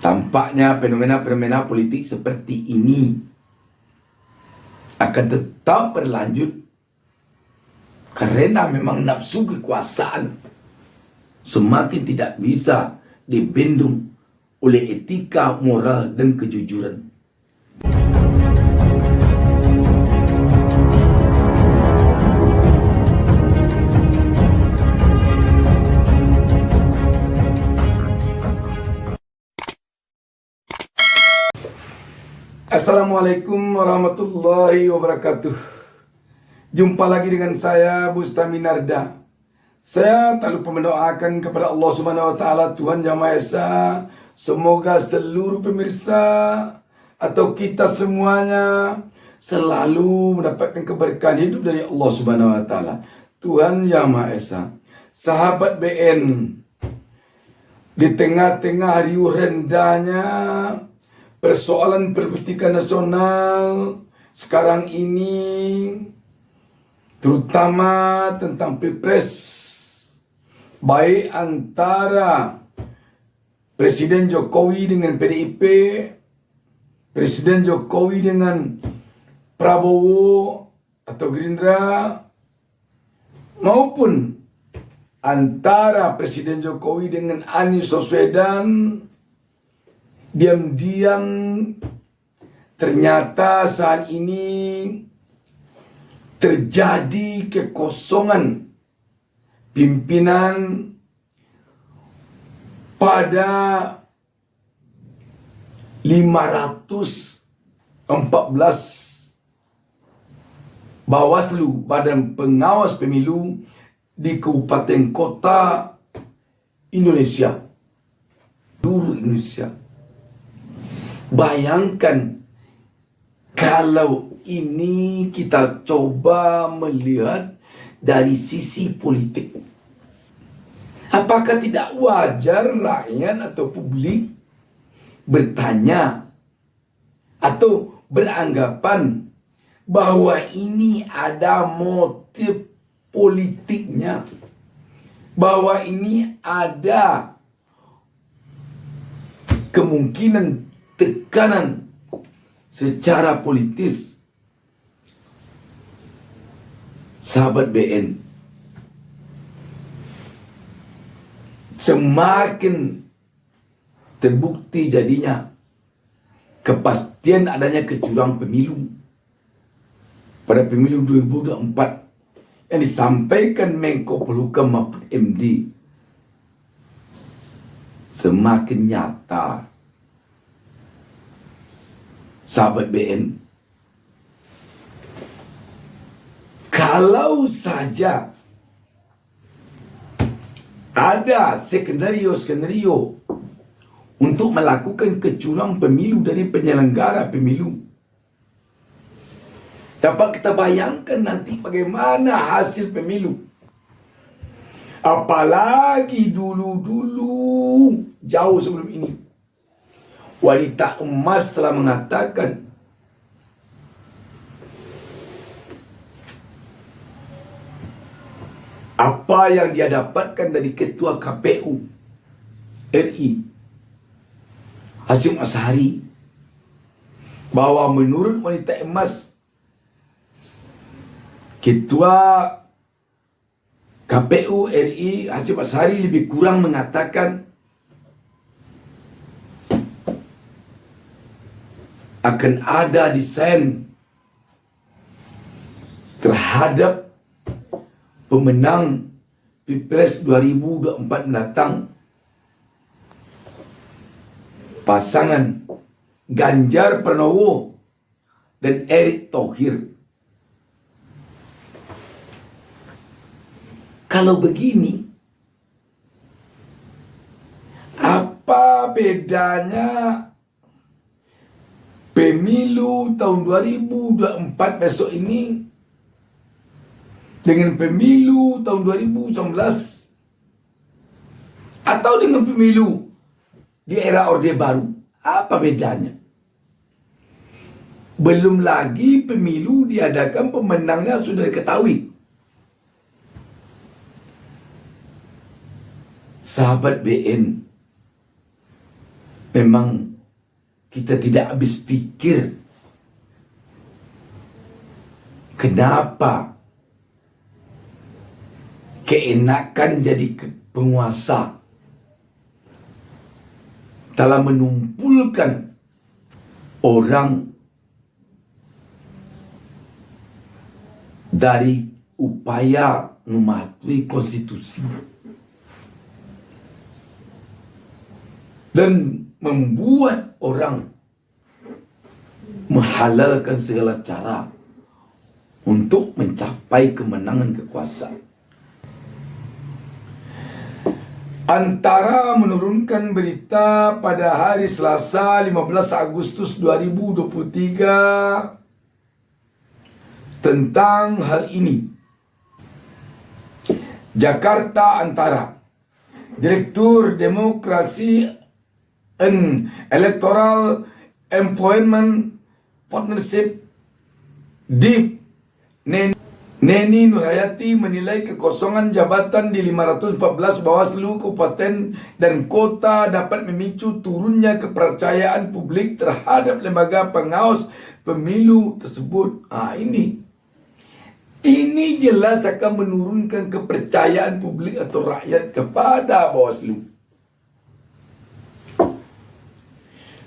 Tampaknya fenomena-fenomena politik seperti ini akan tetap berlanjut karena memang nafsu kekuasaan semakin tidak bisa dibendung oleh etika, moral, dan kejujuran. Assalamualaikum warahmatullahi wabarakatuh. Jumpa lagi dengan saya, Bustami Narda. Saya tak lupa mendoakan kepada Allah Subhanahu wa taala, Tuhan Yang Maha Esa, semoga seluruh pemirsa atau kita semuanya selalu mendapatkan keberkahan hidup dari Allah Subhanahu wa taala, Tuhan Yang Maha Esa. Sahabat BN, di tengah-tengah riuh rendahnya persoalan perpolitikan nasional sekarang ini, terutama tentang Pilpres, baik antara Presiden Jokowi dengan PDIP, Presiden Jokowi dengan Prabowo atau Gerindra, maupun antara Presiden Jokowi dengan Anies Baswedan, diam-diam ternyata saat ini terjadi kekosongan pimpinan pada 514 Bawaslu, Badan Pengawas Pemilu di kabupaten kota Indonesia, seluruh Indonesia. Bayangkan kalau ini kita coba melihat dari sisi politik. Apakah tidak wajar rakyat atau publik bertanya atau beranggapan bahwa ini ada motif politiknya, bahwa ini ada kemungkinan tekanan secara politis? Sahabat BN, semakin terbukti jadinya kepastian adanya kecurangan pemilu pada pemilu 2024 yang disampaikan Menko Polhukam Mahfud MD semakin nyata. Sahabat BN, kalau saja ada skenario untuk melakukan kecurangan pemilu dari penyelenggara pemilu, dapat kita bayangkan nanti bagaimana hasil pemilu. Apalagi dulu jauh sebelum ini, wanita emas telah mengatakan apa yang dia dapatkan dari Ketua KPU RI Hasyim Asyari, bahwa menurut wanita emas, Ketua KPU RI Hasyim Asyari lebih kurang mengatakan akan ada desain terhadap pemenang Pilpres 2024 mendatang, pasangan Ganjar Pranowo dan Erick Thohir. Kalau begini, apa bedanya pemilu tahun 2024 besok ini dengan pemilu tahun 2019 atau dengan pemilu di era Orde Baru? Apa bedanya? Belum lagi pemilu diadakan pemenangnya sudah diketahui. Sahabat BN, memang kita tidak habis pikir kenapa keenakan jadi penguasa dalam menumpulkan orang dari upaya mematuhi konstitusi dan membuat orang menghalalkan segala cara untuk mencapai kemenangan kekuasaan. Antara menurunkan berita pada hari Selasa 15 Agustus 2023 tentang hal ini. Jakarta Antara, Direktur Demokrasi and Electoral Employment Partnership DIP Neni Nurhayati menilai kekosongan jabatan di 514 Bawaslu Kabupaten dan Kota dapat memicu turunnya kepercayaan publik terhadap lembaga pengawas pemilu tersebut. Ini jelas akan menurunkan kepercayaan publik atau rakyat kepada Bawaslu.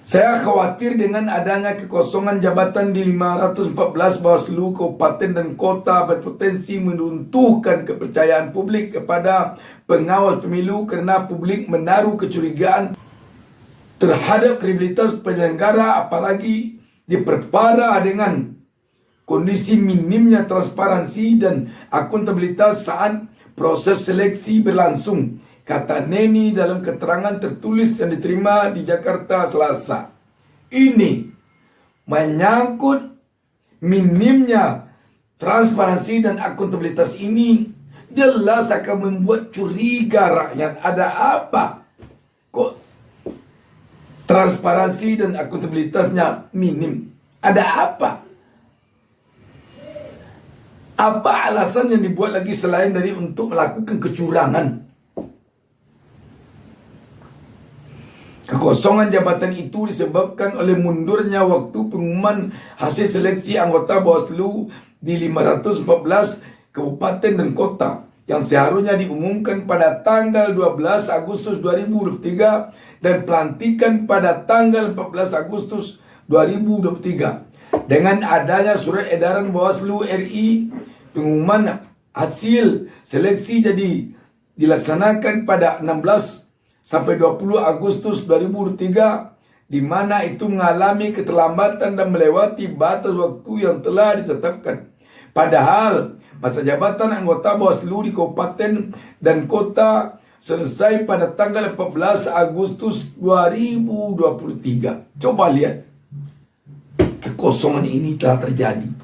Saya khawatir dengan adanya kekosongan jabatan di 514 Bawaslu Kabupaten dan Kota berpotensi meruntuhkan kepercayaan publik kepada pengawas pemilu karena publik menaruh kecurigaan terhadap kredibilitas penyelenggara, apalagi diperparah dengan kondisi minimnya transparansi dan akuntabilitas saat proses seleksi berlangsung, kata Neni dalam keterangan tertulis yang diterima di Jakarta Selasa. Ini menyangkut minimnya transparansi dan akuntabilitas ini jelas akan membuat curiga rakyat. Ada apa? Kok transparansi dan akuntabilitasnya minim? Ada apa? Apa alasan yang dibuat lagi selain dari untuk melakukan kecurangan? Kekosongan jabatan itu disebabkan oleh mundurnya waktu pengumuman hasil seleksi anggota Bawaslu di 514 kabupaten dan kota yang seharusnya diumumkan pada tanggal 12 Agustus 2023 dan pelantikan pada tanggal 14 Agustus 2023. Dengan adanya surat edaran Bawaslu RI, pengumuman hasil seleksi jadi dilaksanakan pada 16 sampai 20 Agustus 2023, di mana itu mengalami keterlambatan dan melewati batas waktu yang telah ditetapkan. Padahal masa jabatan anggota Bawaslu di kabupaten dan kota selesai pada tanggal 14 Agustus 2023. Coba lihat, kekosongan ini telah terjadi.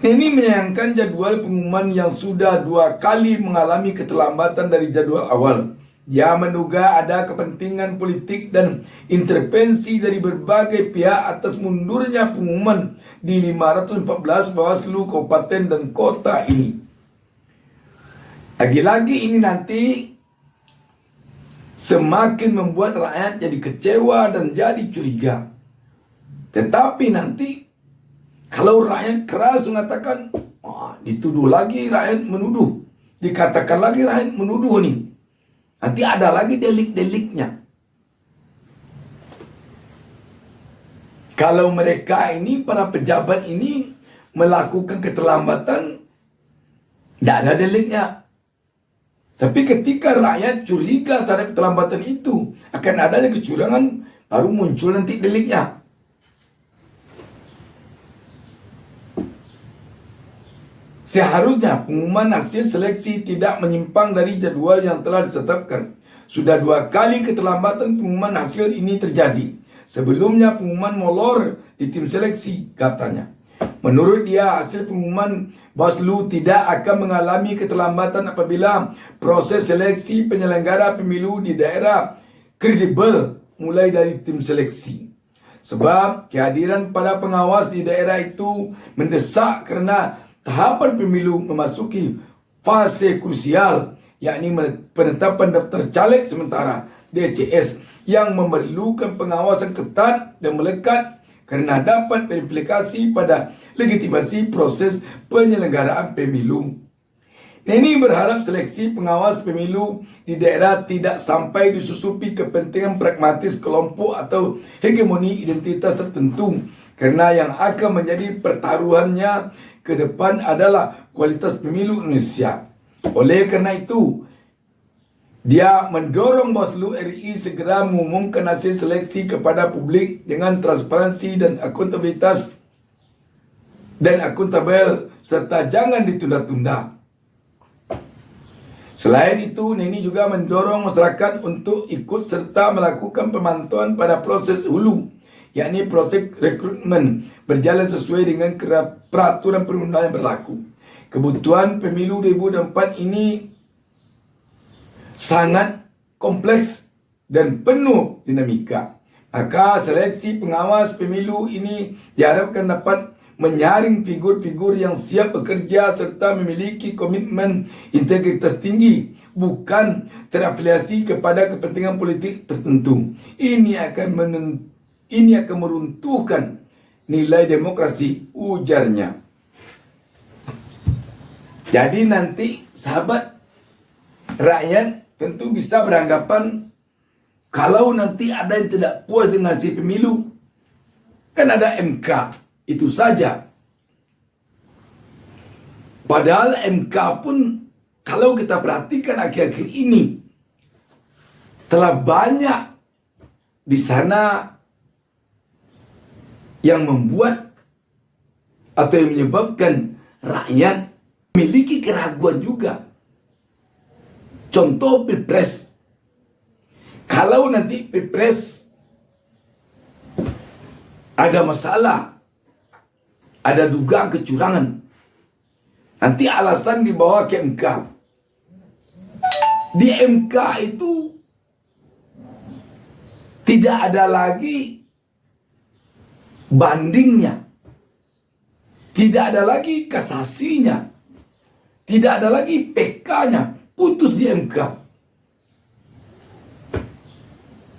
Neni menyayangkan jadwal pengumuman yang sudah 2 kali mengalami keterlambatan dari jadwal awal. Dia menduga ada kepentingan politik dan intervensi dari berbagai pihak atas mundurnya pengumuman di 514 Bawaslu Kabupaten dan Kota ini. Lagi-lagi ini nanti semakin membuat rakyat jadi kecewa dan jadi curiga. Tetapi nanti kalau rakyat keras mengatakan, dituduh lagi rakyat menuduh, dikatakan lagi rakyat menuduh nih, nanti ada lagi delik-deliknya. Kalau mereka ini, para pejabat ini melakukan keterlambatan, tidak ada deliknya. Tapi ketika rakyat curiga terhadap keterlambatan itu, akan adanya kecurangan, baru muncul nanti deliknya. Seharusnya pengumuman hasil seleksi tidak menyimpang dari jadwal yang telah ditetapkan. Sudah 2 kali keterlambatan pengumuman hasil ini terjadi. Sebelumnya pengumuman molor di tim seleksi, katanya. Menurut dia, hasil pengumuman Bawaslu tidak akan mengalami keterlambatan apabila proses seleksi penyelenggara pemilu di daerah kredibel mulai dari tim seleksi. Sebab kehadiran para pengawas di daerah itu mendesak kerana tahapan pemilu memasuki fase krusial, yakni penetapan daftar caleg sementara DCS yang memerlukan pengawasan ketat dan melekat karena dapat verifikasi pada legitimasi proses penyelenggaraan pemilu. Neni berharap seleksi pengawas pemilu di daerah tidak sampai disusupi kepentingan pragmatis kelompok atau hegemoni identitas tertentu, karena yang akan menjadi pertaruhannya ke depan adalah kualitas pemilu Indonesia. Oleh karena itu, dia mendorong Bawaslu RI segera mengumumkan hasil seleksi kepada publik dengan transparansi dan akuntabilitas dan akuntabel, serta jangan ditunda-tunda. Selain itu, Neni juga mendorong masyarakat untuk ikut serta melakukan pemantauan pada proses hulu, yakni proses rekrutmen berjalan sesuai dengan peraturan perundang yang berlaku. Kebutuhan pemilu 2024 ini sangat kompleks dan penuh dinamika. Maka seleksi pengawas pemilu ini diharapkan dapat menyaring figur-figur yang siap bekerja serta memiliki komitmen integritas tinggi, bukan terafiliasi kepada kepentingan politik tertentu. Ini akan meruntuhkan nilai demokrasi, ujarnya. Jadi nanti sahabat, rakyat tentu bisa beranggapan kalau nanti ada yang tidak puas dengan hasil pemilu, kan ada MK. Itu saja. Padahal MK pun kalau kita perhatikan akhir-akhir ini telah banyak di sana yang membuat atau yang menyebabkan rakyat memiliki keraguan juga. Contoh Pilpres. Kalau nanti Pilpres ada masalah, ada dugaan kecurangan, nanti alasan dibawa ke MK. Di MK itu tidak ada lagi bandingnya, tidak ada lagi kasasinya, tidak ada lagi PK-nya, putus di MK.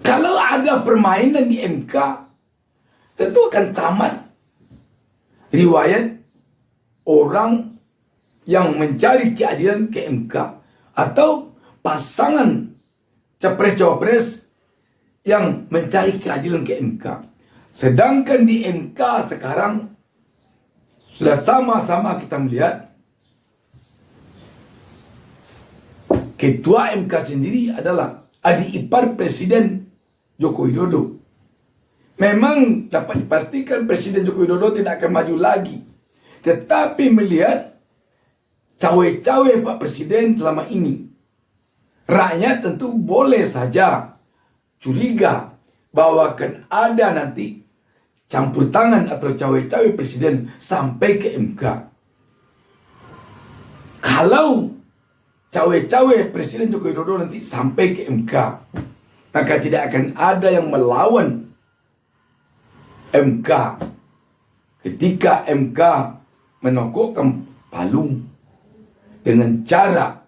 Kalau ada permainan di MK, tentu akan tamat riwayat orang yang mencari keadilan ke MK atau pasangan capres-cawapres yang mencari keadilan ke MK. Sedangkan di MK sekarang sudah sama-sama kita melihat ketua MK sendiri adalah adik ipar Presiden Joko Widodo. Memang dapat dipastikan Presiden Joko Widodo tidak akan maju lagi. Tetapi melihat cawe-cawe Pak Presiden selama ini, rakyat tentu boleh saja curiga bahwa akan ada nanti campur tangan atau cawe-cawe Presiden sampai ke MK. Kalau cawe-cawe Presiden Joko Widodo nanti sampai ke MK, maka tidak akan ada yang melawan MK ketika MK menokokkan palu dengan cara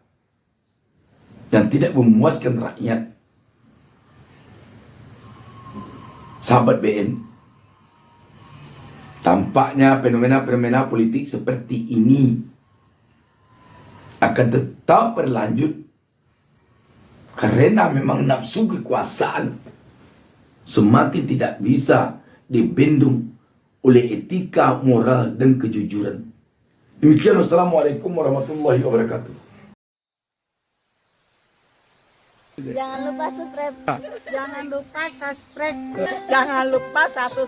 yang tidak memuaskan rakyat. Sahabat BN, tampaknya fenomena-fenomena politik seperti ini akan tetap berlanjut karena memang nafsu kekuasaan semakin tidak bisa dibendung oleh etika, moral, dan kejujuran. Demikian, wassalamualaikum warahmatullahi wabarakatuh. Jangan lupa subscribe. Jangan lupa subscribe. Jangan lupa satu